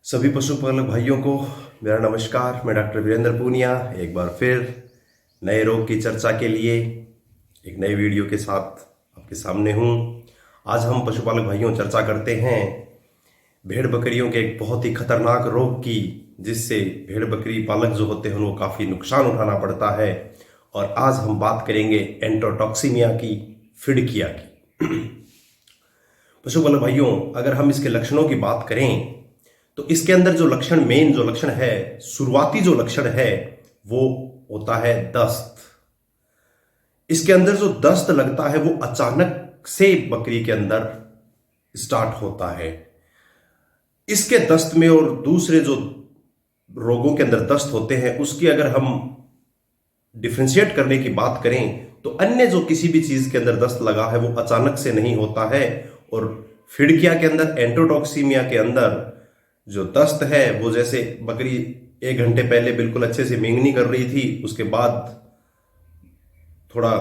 सभी पशुपालक भाइयों को मेरा नमस्कार। मैं डॉक्टर वीरेंद्र पूनिया एक बार फिर नए रोग की चर्चा के लिए एक नए वीडियो के साथ आपके सामने हूँ। आज हम पशुपालक भाइयों चर्चा करते हैं भेड़ बकरियों के एक बहुत ही खतरनाक रोग की, जिससे भेड़ बकरी पालक जो होते हैं उनको काफ़ी नुकसान उठाना पड़ता है। और आज हम बात करेंगे एंटरोटॉक्सीमिया की, फिडकिया की। पशुपालक भाइयों, अगर हम इसके लक्षणों की बात करें तो इसके अंदर जो लक्षण, मेन जो लक्षण है, शुरुआती जो लक्षण है वो होता है दस्त। इसके अंदर जो दस्त लगता है वो अचानक से बकरी के अंदर स्टार्ट होता है। इसके दस्त में और दूसरे जो रोगों के अंदर दस्त होते हैं उसकी अगर हम डिफ्रेंशिएट करने की बात करें तो अन्य जो किसी भी चीज के अंदर दस्त लगा है वो अचानक से नहीं होता है। और फिडकिया के अंदर, एंटरोटॉक्सीमिया के अंदर जो दस्त है वो जैसे बकरी 1 घंटे पहले बिल्कुल अच्छे से मेंगनी कर रही थी, उसके बाद थोड़ा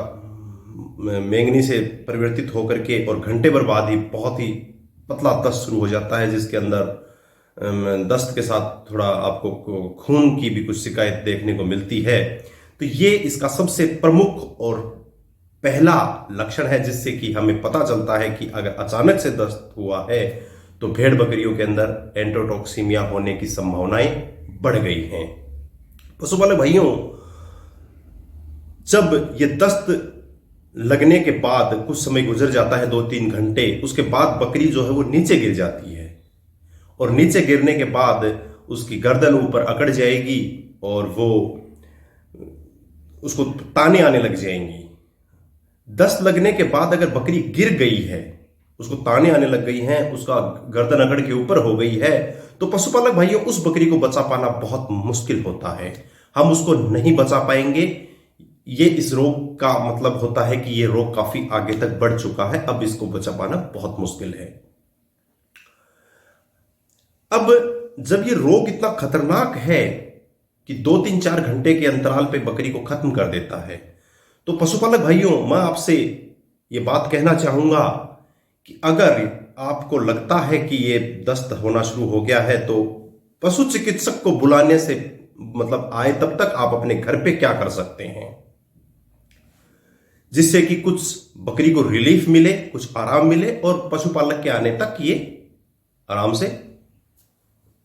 मेंगनी से परिवर्तित होकर के और घंटे भर बाद ही बहुत ही पतला दस्त शुरू हो जाता है, जिसके अंदर दस्त के साथ थोड़ा आपको खून की भी कुछ शिकायत देखने को मिलती है। तो ये इसका सबसे प्रमुख और पहला लक्षण है, जिससे कि हमें पता चलता है कि अगर अचानक से दस्त हुआ है तो भेड़ बकरियों के अंदर एंटरोटॉक्सीमिया होने की संभावनाएं बढ़ गई हैं। पशुपालक भाइयों, जब ये दस्त लगने के बाद कुछ समय गुजर जाता है, 2-3 घंटे, उसके बाद बकरी जो है वो नीचे गिर जाती है और नीचे गिरने के बाद उसकी गर्दन ऊपर अकड़ जाएगी और वो उसको ताने आने लग जाएंगी। दस्त लगने के बाद अगर बकरी गिर गई है, उसको ताने आने लग गई हैं, उसका गर्दन अकड़ के ऊपर हो गई है, तो पशुपालक भाइयों उस बकरी को बचा पाना बहुत मुश्किल होता है। हम उसको नहीं बचा पाएंगे। ये इस रोग का मतलब होता है कि ये रोग काफी आगे तक बढ़ चुका है, अब इसको बचा पाना बहुत मुश्किल है। अब जब ये रोग इतना खतरनाक है कि 2-3-4 घंटे के अंतराल पे बकरी को खत्म कर देता है, तो पशुपालक भाइयों मैं आपसे ये बात कहना चाहूंगा कि अगर आपको लगता है कि ये दस्त होना शुरू हो गया है तो पशु चिकित्सक को बुलाने से मतलब आए तब तक आप अपने घर पे क्या कर सकते हैं, जिससे कि कुछ बकरी को रिलीफ मिले, कुछ आराम मिले और पशुपालक के आने तक ये आराम से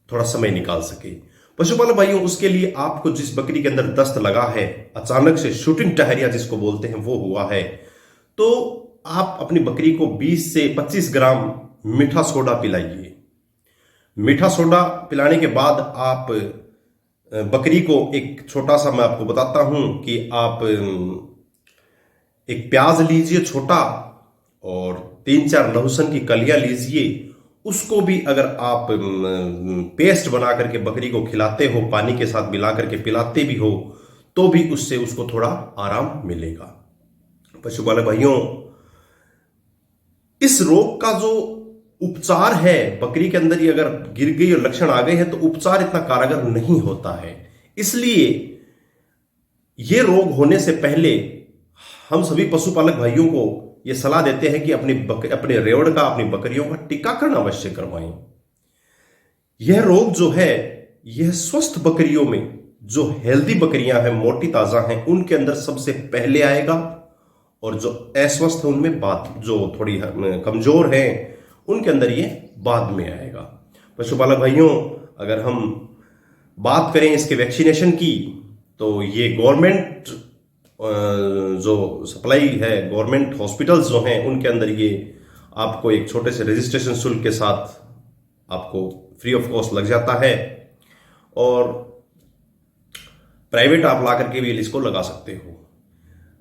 थोड़ा समय निकाल सके। पशुपालक भाइयों, उसके लिए आपको जिस बकरी के अंदर दस्त लगा है, अचानक से शूटिंग टहरिया जिसको बोलते हैं वो हुआ है, तो आप अपनी बकरी को 20 से 25 ग्राम मीठा सोडा पिलाइए। मीठा सोडा पिलाने के बाद आप बकरी को एक छोटा सा, मैं आपको बताता हूं कि आप एक प्याज लीजिए छोटा और 3-4 लहसुन की कलियां लीजिए। उसको भी अगर आप पेस्ट बना करके बकरी को खिलाते हो, पानी के साथ मिला करके पिलाते भी हो, तो भी उससे उसको थोड़ा आराम मिलेगा। पशुपालक भाइयों, इस रोग का जो उपचार है, बकरी के अंदर ये अगर गिर गई और लक्षण आ गए हैं तो उपचार इतना कारगर नहीं होता है। इसलिए ये रोग होने से पहले हम सभी पशुपालक भाइयों को ये सलाह देते हैं कि अपने रेवड़ का, अपनी बकरियों का टीकाकरण अवश्य करवाएं। यह रोग जो है, यह स्वस्थ बकरियों में, जो हेल्दी बकरियां हैं, मोटी ताजा हैं, उनके अंदर सबसे पहले आएगा और जो अस्वस्थ है उनमें बाद, जो थोड़ी कमजोर हैं उनके अंदर ये बाद में आएगा। पशुपालक भाइयों, अगर हम बात करें इसके वैक्सीनेशन की, तो ये गवर्नमेंट जो सप्लाई है, गवर्नमेंट हॉस्पिटल्स जो हैं उनके अंदर ये आपको एक छोटे से रजिस्ट्रेशन शुल्क के साथ आपको फ्री ऑफ कॉस्ट लग जाता है और प्राइवेट आप ला करके भी इसको लगा सकते हो।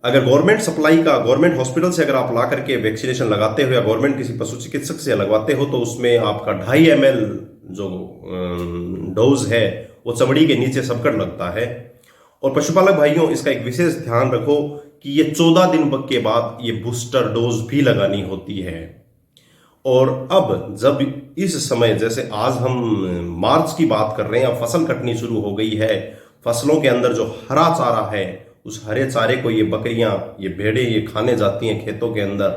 अगर गवर्नमेंट सप्लाई का, गवर्नमेंट हॉस्पिटल से अगर आप ला करके वैक्सीनेशन लगाते हो या गवर्नमेंट किसी पशु चिकित्सक से लगवाते हो, तो उसमें आपका 2.5 ml जो डोज है वो चमड़ी के नीचे सबकट लगता है। और पशुपालक भाइयों, इसका एक विशेष ध्यान रखो कि ये 14 दिन के बाद ये बूस्टर डोज भी लगानी होती है। और अब जब इस समय, जैसे आज हम मार्च की बात कर रहे हैं, अब फसल कटनी शुरू हो गई है, फसलों के अंदर जो हरा चारा है, उस हरे चारे को ये बकरियां, ये भेड़ें ये खाने जाती हैं खेतों के अंदर,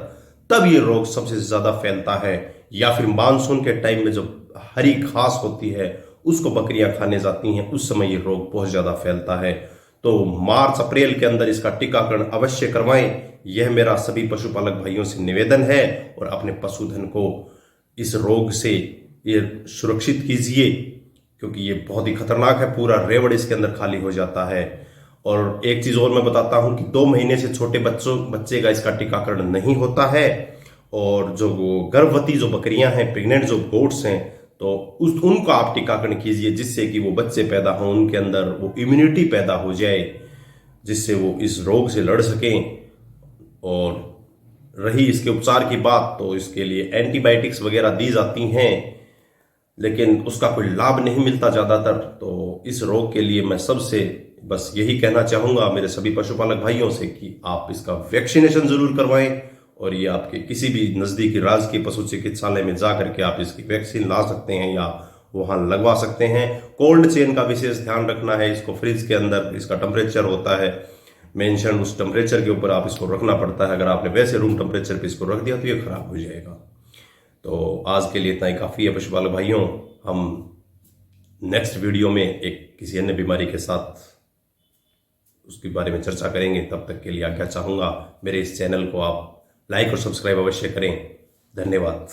तब ये रोग सबसे ज्यादा फैलता है। या फिर मानसून के टाइम में जो हरी घास होती है उसको बकरियां खाने जाती हैं, उस समय ये रोग बहुत ज़्यादा फैलता है। तो मार्च अप्रैल के अंदर इसका टीकाकरण अवश्य करवाएं, यह मेरा सभी पशुपालक भाइयों से निवेदन है। और अपने पशुधन को इस रोग से ये सुरक्षित कीजिए, क्योंकि ये बहुत ही खतरनाक है। पूरा रेवड़ इसके अंदर खाली हो जाता है। और एक चीज और मैं बताता हूं कि 2 महीने से छोटे बच्चे का इसका टीकाकरण नहीं होता है। और जो वो गर्भवती जो बकरियां हैं, प्रेग्नेंट जो गोट्स हैं, तो उनका आप टीकाकरण कीजिए, जिससे कि वो बच्चे पैदा हों, उनके अंदर वो इम्यूनिटी पैदा हो जाए, जिससे वो इस रोग से लड़ सकें। और रही इसके उपचार की बात, तो इसके लिए एंटीबायोटिक्स वगैरह दी जाती हैं, लेकिन उसका कोई लाभ नहीं मिलता ज़्यादातर। तो इस रोग के लिए मैं सबसे बस यही कहना चाहूँगा मेरे सभी पशुपालक भाइयों से कि आप इसका वैक्सीनेशन ज़रूर करवाएं। और ये आपके किसी भी नज़दीकी राजकीय पशु चिकित्सालय में जा करके आप इसकी वैक्सीन ला सकते हैं या वहाँ लगवा सकते हैं। कोल्ड चेन का विशेष ध्यान रखना है। इसको फ्रिज के अंदर इसका टेम्परेचर होता है मेंशन, उस टेम्परेचर के ऊपर आप इसको रखना पड़ता है। अगर आपने वैसे रूम टेम्परेचर पे इसको रख दिया तो ये खराब हो जाएगा। तो आज के लिए इतना ही काफ़ी है पशुपालक भाइयों। हम नेक्स्ट वीडियो में एक किसी अन्य बीमारी के साथ उसके बारे में चर्चा करेंगे। तब तक के लिए आज्ञा चाहूँगा। मेरे इस चैनल को आप लाइक और सब्सक्राइब अवश्य करें। धन्यवाद।